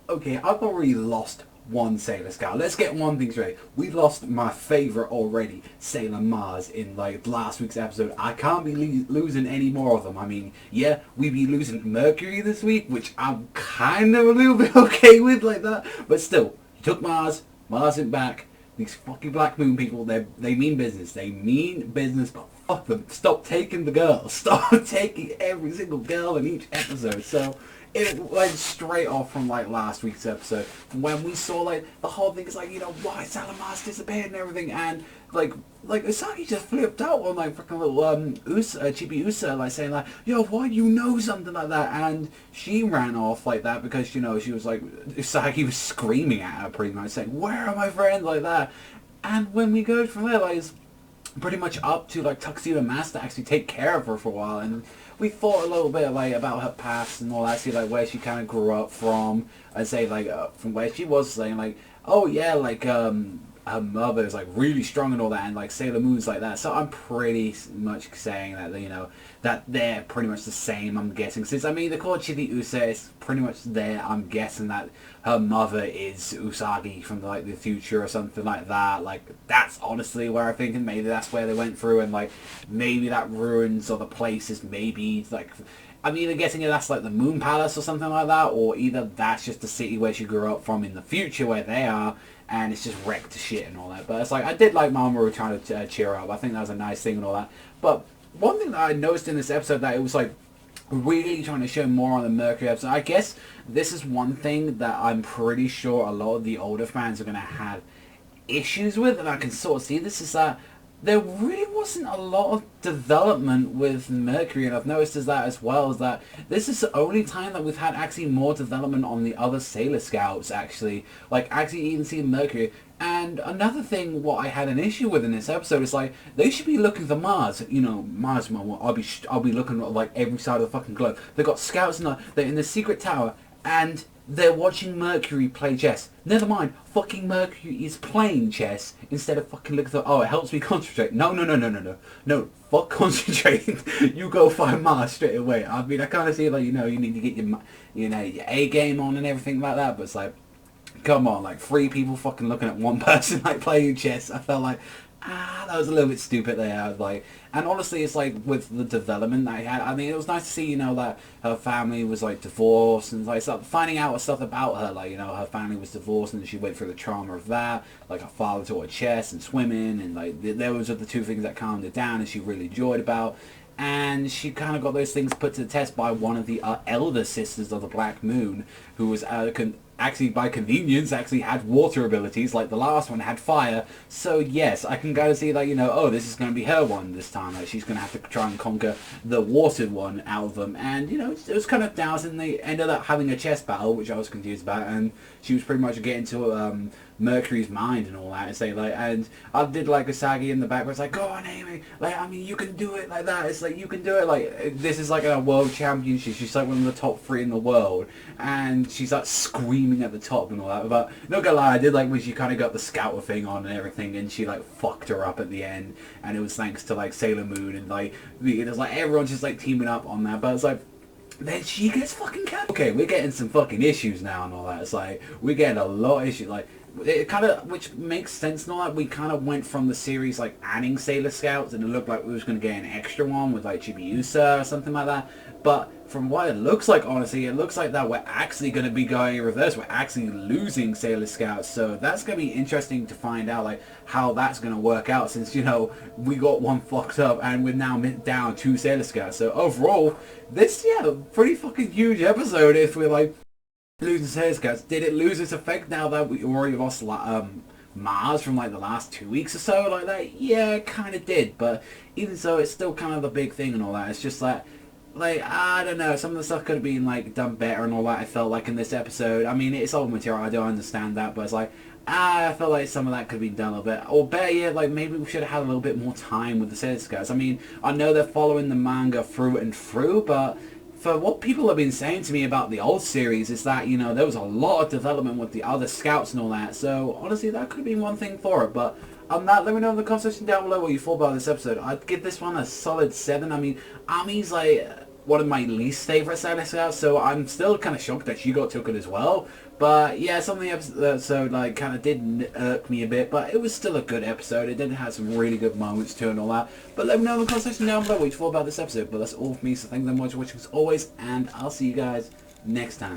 okay, I've already lost one Sailor Scout. Let's get one thing straight. We lost my favorite already, Sailor Mars, in like last week's episode. I can't be losing any more of them. I mean, yeah, we be losing Mercury this week, which I'm kind of a little bit okay with like that. But still, he took Mars. Mars went back. These fucking Black Moon people, they mean business. They mean business, but fuck them. Stop taking the girls. Stop taking every single girl in each episode. So it went straight off from like last week's episode when we saw like the whole thing is like, you know, why Salamas disappeared and everything, and like Usagi just flipped out on like freaking little Chibi Usa, like saying like, yo, why you know something like that, and she ran off like that because, you know, she was like, Usagi was screaming at her pretty much saying, where are my friends, like that. And when we go from there, like, it's pretty much up to like Tuxedo Mask to actually take care of her for a while, and we thought a little bit like about her past and all that, see like where she kind of grew up from. I'd say like from where she was, saying like, oh yeah, like her mother is like really strong and all that, and like Sailor Moon's like that. So I'm pretty much saying that, you know, that they're pretty much the same, I'm guessing. Since, I mean, they call Chibi Usa, it's pretty much there. I'm guessing that her mother is Usagi from like the future or something like that. Like, that's honestly where I'm thinking maybe that's where they went through, and like maybe that ruins other places, maybe like, I'm either guessing that's like the Moon Palace or something like that, or either that's just the city where she grew up from in the future where they are, and it's just wrecked to shit and all that. But it's like, I did like Mamoru trying to cheer her up. I think that was a nice thing and all that. But one thing that I noticed in this episode, that it was like really trying to show more on the Mercury episode. I guess this is one thing that I'm pretty sure a lot of the older fans are going to have issues with, and I can sort of see this, is that there really wasn't a lot of development with Mercury, and I've noticed that as well, is that this is the only time that we've had actually more development on the other Sailor Scouts, actually, like actually even seeing Mercury. And another thing what I had an issue with in this episode is like, they should be looking for Mars, you know, Mars, I'll be looking at like every side of the fucking globe. They've got scouts and they're in the secret tower, and they're watching Mercury play chess. Never mind, fucking Mercury is playing chess instead of fucking looking for, oh, it helps me concentrate. No, fuck concentrating. You go find Mars straight away. I mean, I kind of see like, you know, you need to get your, you know, your A game on and everything like that, but it's like, come on, like 3 people fucking looking at one person like playing chess. I felt like, that was a little bit stupid there. I was like, and honestly, it's like with the development that I had, I mean, it was nice to see, you know, that her family was like divorced, and like finding out stuff about her, like, you know, her family was divorced and she went through the trauma of that, like her father taught her chess and swimming, and like those are the 2 things that calmed her down and she really enjoyed about. And she kind of got those things put to the test by one of the elder sisters of the Black Moon, who was actually, by convenience, actually had water abilities, like the last one had fire. So yes, I can go see, like, you know, oh, this is going to be her one this time. Like, she's going to have to try and conquer the water one out of them. And, you know, it was kind of down, and they ended up having a chess battle, which I was confused about, and she was pretty much getting to Mercury's mind and all that, and say like, and I did like Usagi in the back where it's like, go on Amy, like, I mean, you can do it, like that. It's like, you can do it, like, this is like a world championship, she's like one of the top 3 in the world, and she's like screaming at the top and all that. But not gonna lie, I did like when she kind of got the scouter thing on and everything, and she like fucked her up at the end, and it was thanks to like Sailor Moon, and like it was like everyone's just like teaming up on that. But it's like, then she gets fucking killed. Okay, we're getting some fucking issues now and all that. It's like, we're getting a lot of issues, like, it kind of, which makes sense and all that. We kind of went from the series like adding Sailor Scouts, and it looked like we was going to get an extra one with like Chibiusa or something like that. But from what it looks like, honestly, it looks like that we're actually going to be going in reverse. We're actually losing Sailor Scouts. So that's going to be interesting to find out, like, how that's going to work out, since, you know, we got one fucked up and we're now down 2 Sailor Scouts. So overall, this, yeah, pretty fucking huge episode if we're like losing Sailor Scouts. Did it lose its effect now that we already lost Mars from like the last 2 weeks or so like that? Yeah, it kind of did. But even so, it's still kind of the big thing and all that. It's just like, I don't know, some of the stuff could have been like done better and all that, I felt like, in this episode. I mean, it's old material, I do understand that, but it's like, I felt like some of that could have been done a little bit, or better yet, like maybe we should have had a little bit more time with the Sailor Scouts. I mean, I know they're following the manga through and through, but for what people have been saying to me about the old series is that, you know, there was a lot of development with the other scouts and all that, so honestly that could have been one thing for it. But on that, let me know in the comment section down below what you thought about this episode. I'd give this one a solid 7. I mean, Ami's like one of my least favourite Sailor Scouts, so I'm still kind of shocked that she got taken as well. But yeah, some of the episode like kind of did irk me a bit, but it was still a good episode. It did have some really good moments too and all that. But let me know in the comment section down below what you thought about this episode. But that's all for me, so thanks so much for watching as always, and I'll see you guys next time.